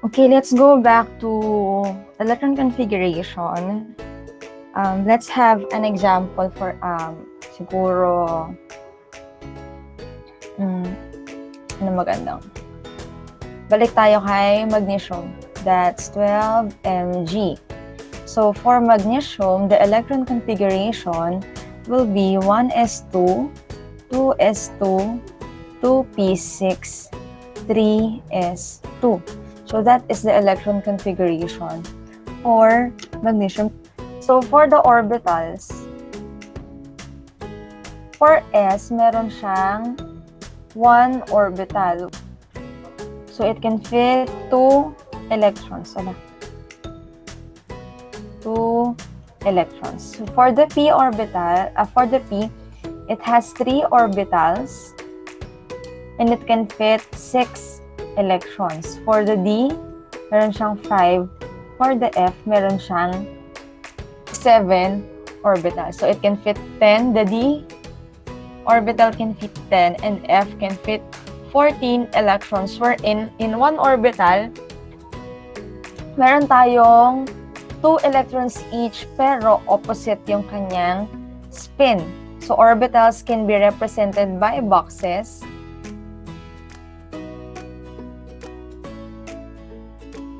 Okay, let's go back to electron configuration. Let's have an example for siguro ano magandang. Balik tayo kay magnesium. That's 12 Mg. So for magnesium, the electron configuration will be 1s2, 2s2, 2p6, 3s2. So that is the electron configuration for magnesium. So for the orbitals, for S, meron siyang 1 orbital. So it can fit 2 electrons. 2 electrons. So for the p orbital, for the p, it has 3 orbitals and it can fit 6 electrons. For the D, meron siyang 5. For the F, meron siyang 7 orbitals. So it can fit 10. The D orbital can fit 10 and F can fit 14 electrons. Wherein, in one orbital, meron tayong 2 electrons each pero opposite yung kanyang spin. So orbitals can be represented by boxes.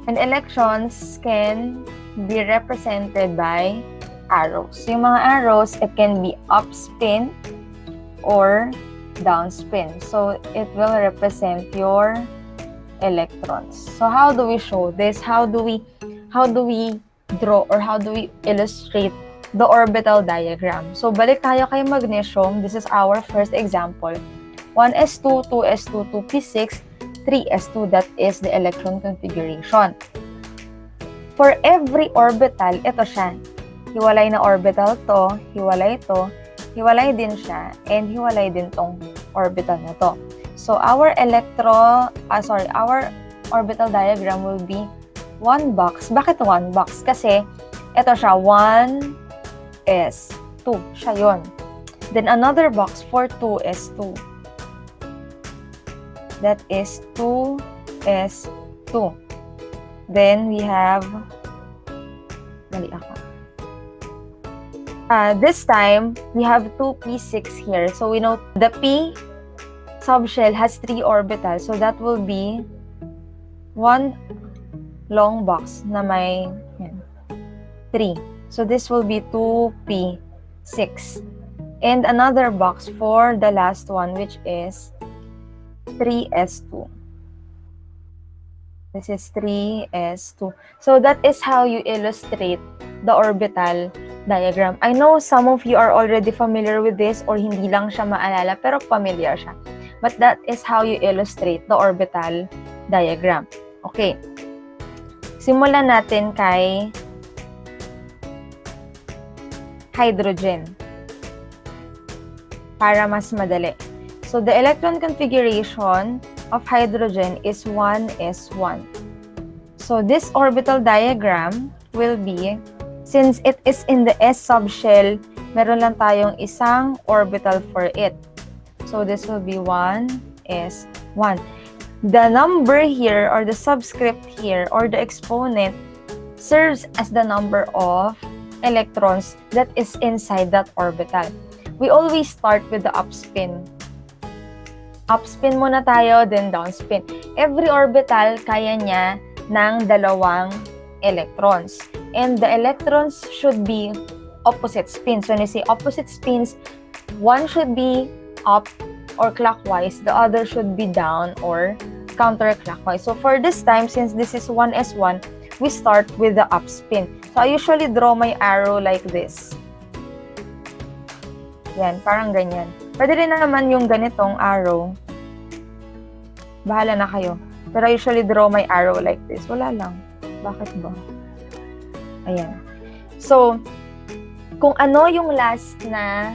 And electrons can be represented by arrows. Yung mga arrows, it can be up spin or down spin. So it will represent your electrons. So how do we show this? How do we draw or how do we illustrate the orbital diagram? So balik tayo kay magnesium. This is our first example. 1s2, 2s2, 2p6, 3s2, that is the electron configuration. For every orbital, ito siya. Hiwalay na orbital to, hiwalay din siya, and hiwalay din tong orbital na to. So our orbital diagram will be one box. Bakit one box? Kasi ito siya, 1s2, siya yun. Then another box for 2s2. That is 2s2. Then we have, this time, we have 2p6 here. So we know the p subshell has 3 orbitals. So that will be one long box na may 3. So this will be 2p6. And another box for the last one, which is 3s2. This is 3s2. So that is how you illustrate the orbital diagram. I know some of you are already familiar with this or hindi lang siya maalala pero familiar siya. But that is how you illustrate the orbital diagram. Okay. Simulan natin kay hydrogen para mas madali. So the electron configuration of hydrogen is 1s1. So this orbital diagram will be, since it is in the s subshell, meron lang tayong isang orbital for it. So this will be 1s1. The number here or the subscript here or the exponent serves as the number of electrons that is inside that orbital. We always start with the upspin. Upspin muna tayo, then downspin. Every orbital, kaya niya ng 2 electrons. And the electrons should be opposite spins. When you say opposite spins, one should be up or clockwise, the other should be down or counterclockwise. So for this time, since this is 1s1, we start with the upspin. So I usually draw my arrow like this. Yan, parang ganyan. Pwede rin naman yung ganitong arrow. Bahala na kayo. Pero I usually draw my arrow like this. Wala lang. Bakit ba? Ayan. So, kung ano yung last na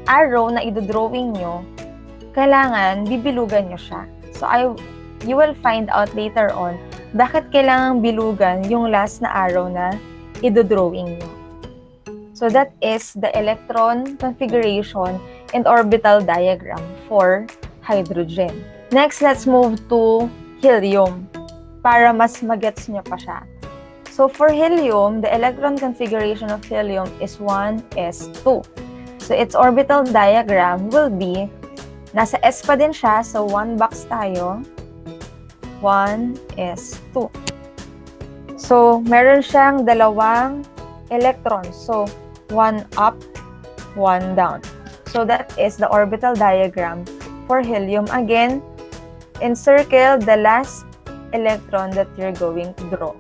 arrow na idodrawing nyo, kailangan bibilugan nyo siya. So, you will find out later on bakit kailangan bilugan yung last na arrow na idodrawing nyo. So that is the electron configuration and orbital diagram for hydrogen. Next, let's move to helium. para mas magets nyo pa siya. So for helium, the electron configuration of helium is 1s2. So its orbital diagram will be, nasa S pa din siya, so 1 box tayo, 1s2. So meron siyang dalawang electrons. So 1 up, 1 down. So that is the orbital diagram for helium. Again, encircle the last electron that you're going to draw.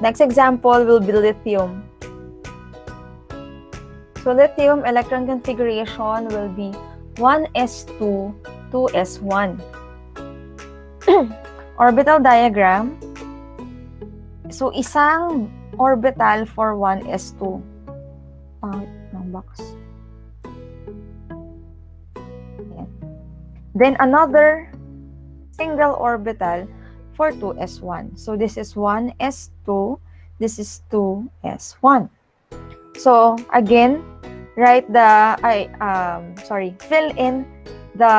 Next example will be lithium. So lithium electron configuration will be 1s2, 2s1. Orbital diagram. So isang orbital for 1s2. Pangit ng box. Ayan. Then another single orbital for 2s1. So this is 1s2, this is 2s1. So again, fill in the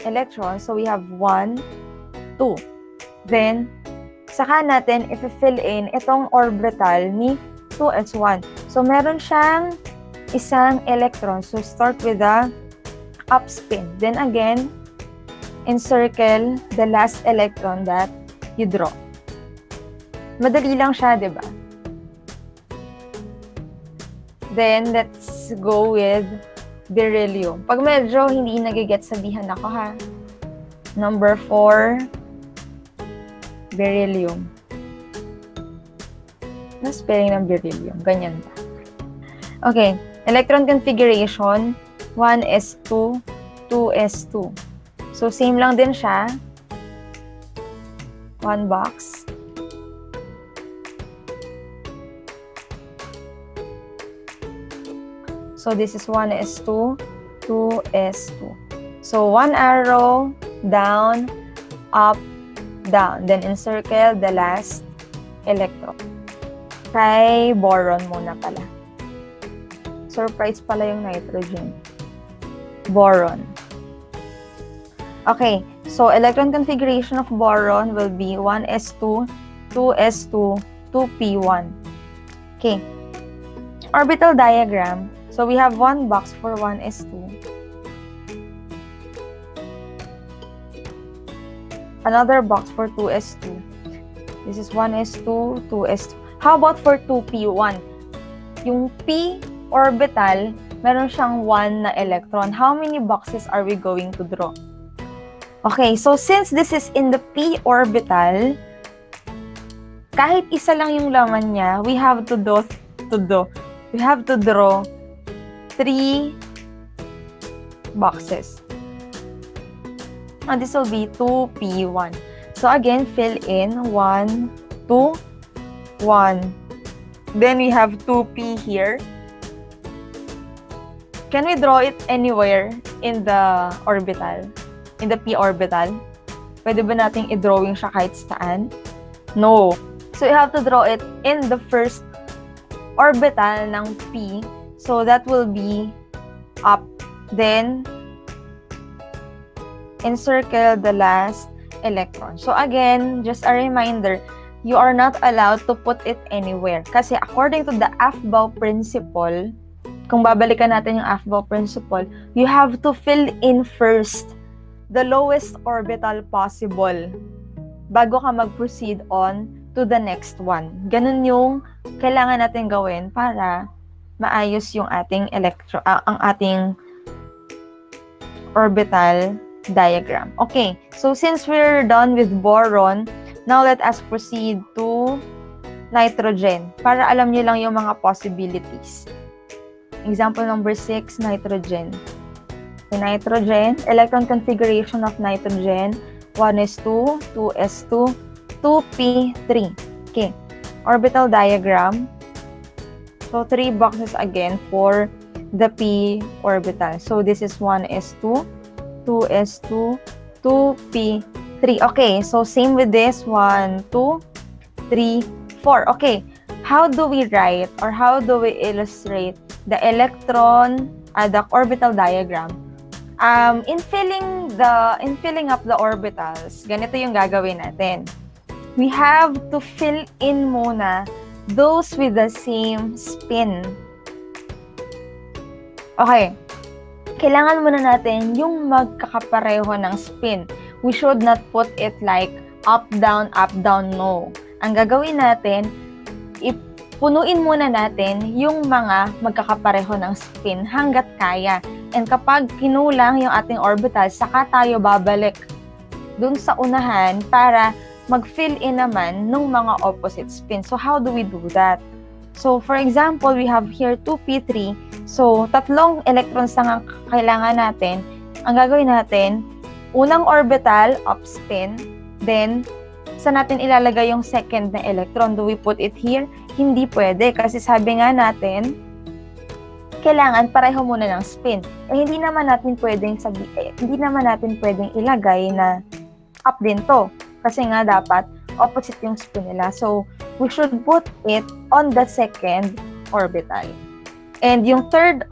electrons. So we have 1, 2. Then saka natin i-fill in itong orbital ni 2s1. So meron siyang isang electron. So start with the up spin. Then again, encircle the last electron that you draw. Madali lang siya, di ba? Then, let's go with beryllium. Pag medyo hindi nagigets, sabihan ako, ha? Number 4, beryllium. Ano spelling ng beryllium? Ganyan ba? Okay. Electron configuration, 1s2, 2s2. So, same lang din siya. 1 box. So, this is 1s2, 2s2. So, 1 arrow, down, up, down. Then, encircle the last electron. Try boron muna pala. Surprise pala yung nitrogen. Boron. Okay, so electron configuration of boron will be 1s2, 2s2, 2p1. Okay. Orbital diagram. So we have 1 box for 1s2. Another box for 2s2. This is 1s2, 2s2. How about for 2p1? Yung p orbital, meron siyang 1 na electron. How many boxes are we going to draw? Okay, so since this is in the p orbital, kahit isa lang yung laman niya, we have to draw 3 boxes. And this will be 2p1. So again, fill in 1, 2, 1. Then we have 2p here. Can we draw it anywhere in the orbital? In the p orbital? Pwede ba nating i-drawing siya kahit saan? No. So you have to draw it in the first orbital ng p. So that will be up. Then encircle the last electron. So again, just a reminder, you are not allowed to put it anywhere. Kasi according to the Aufbau principle, kung babalikan natin yung Aufbau principle, you have to fill in first the lowest orbital possible bago ka mag-proceed on to the next one. Ganun yung kailangan natin gawin para maayos yung ating ang ating orbital diagram. Okay, so since we're done with boron, now let us proceed to nitrogen para alam niyo lang yung mga possibilities. Example number 6, nitrogen. The nitrogen, electron configuration of nitrogen, 1s2, 2s2, 2p3. Okay, orbital diagram. So 3 boxes again for the p orbital. So this is 1s2, 2s2, 2p3. Okay, so same with this, 1, 2, 3, 4. Okay, how do we write or how do we illustrate the electron, the orbital diagram In filling up the orbitals, ganito yung gagawin natin. We have to fill in muna those with the same spin. Okay. Kailangan muna natin yung magkakapareho ng spin. We should not put it like up, down, no. Ang gagawin natin, punuin muna natin yung mga magkakapareho ng spin hanggat kaya. And kapag kinulang yung ating orbital, saka tayo babalik dun sa unahan para mag-fill in naman ng mga opposite spin. So, how do we do that? So, for example, we have here 2p3. So, tatlong electrons lang ang kailangan natin. Ang gagawin natin, unang orbital, up spin. Then, saan natin ilalagay yung second na electron? Do we put it here? Hindi pwede. Kasi sabi nga natin, kailangan pareho muna ng spin. Hindi naman natin pwedeng ilagay na up din to. Kasi nga dapat opposite yung spin nila. So, we should put it on the second orbital. And yung third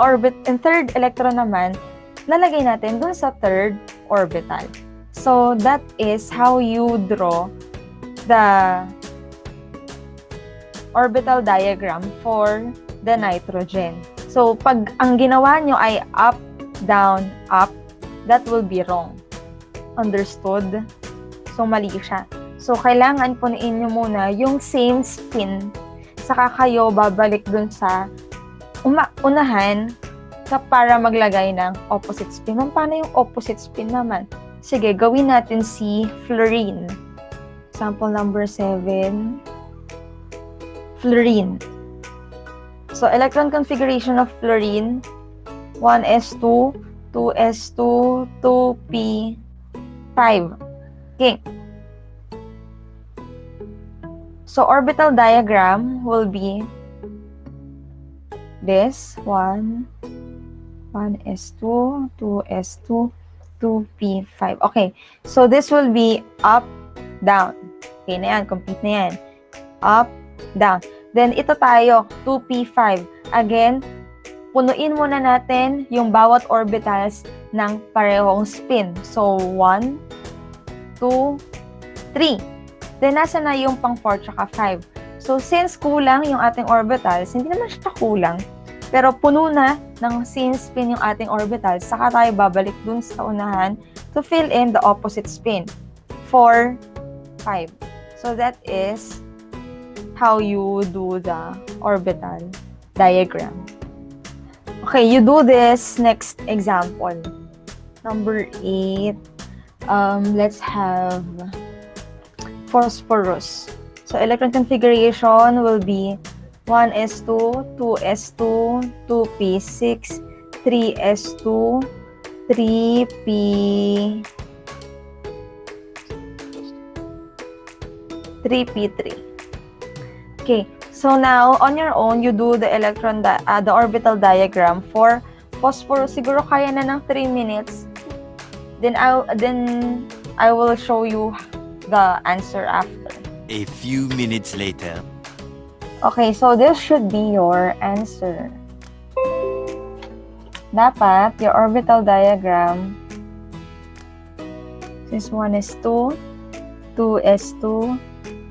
electron naman, lalagay natin dun sa third orbital. So, that is how you draw the orbital diagram for the nitrogen. So, pag ang ginawa nyo ay up, down, up, that will be wrong. Understood? So, mali siya. So, kailangan punuin nyo muna yung same spin, saka kayo babalik dun sa unahan para maglagay ng opposite spin. Paano yung opposite spin naman? Sige, gawin natin si fluorine. Example number 7. Fluorine. So, electron configuration of fluorine, 1s2, 2s2, 2p5. Okay. So, orbital diagram will be this, 1s2, 2s2, 2p5. Okay. So, this will be up, down. Okay na yan. Complete na yan. Up, down. Then, ito tayo, 2p5. Again, punuin muna natin yung bawat orbitals ng parehong spin. So, 1, 2, 3. Then, nasa na yung pang 4 tsaka 5. So, since kulang yung ating orbitals, hindi naman siya kulang, pero puno na ng same spin yung ating orbitals, saka tayo babalik dun sa unahan to fill in the opposite spin. 4, 5. So, that is how you do the orbital diagram. Okay, you do this next example. Number 8. Let's have phosphorus. So, electron configuration will be 1s2, 2s2, 2p6, 3s2, 3p3. Okay, so now on your own, you do the the orbital diagram for phosphorus. Siguro kaya na ng 3 minutes. Then I will show you the answer after. A few minutes later. Okay, so this should be your answer. Dapat your orbital diagram, this one is 2, 2s2,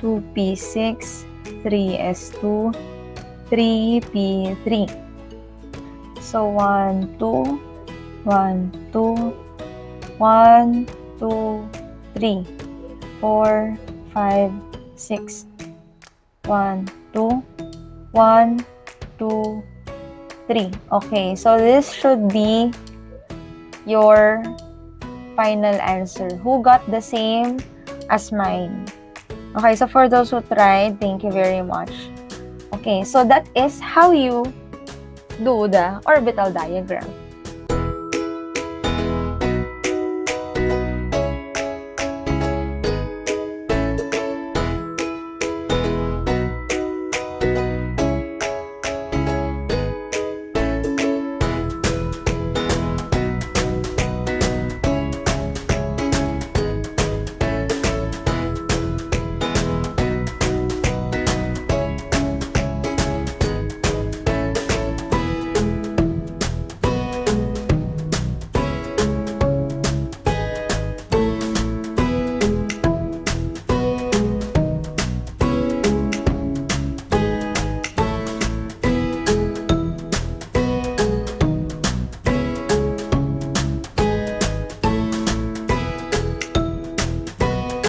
2p6, 3s2, 3p3. So 1, 2, 1, 2, 1, 2, 3, 4, 5, 6, 1, 2, 1, 2, 3. Okay, so this should be your final answer. Who got the same as mine? Okay, so for those who tried, thank you very much. Okay, so that is how you do the orbital diagram.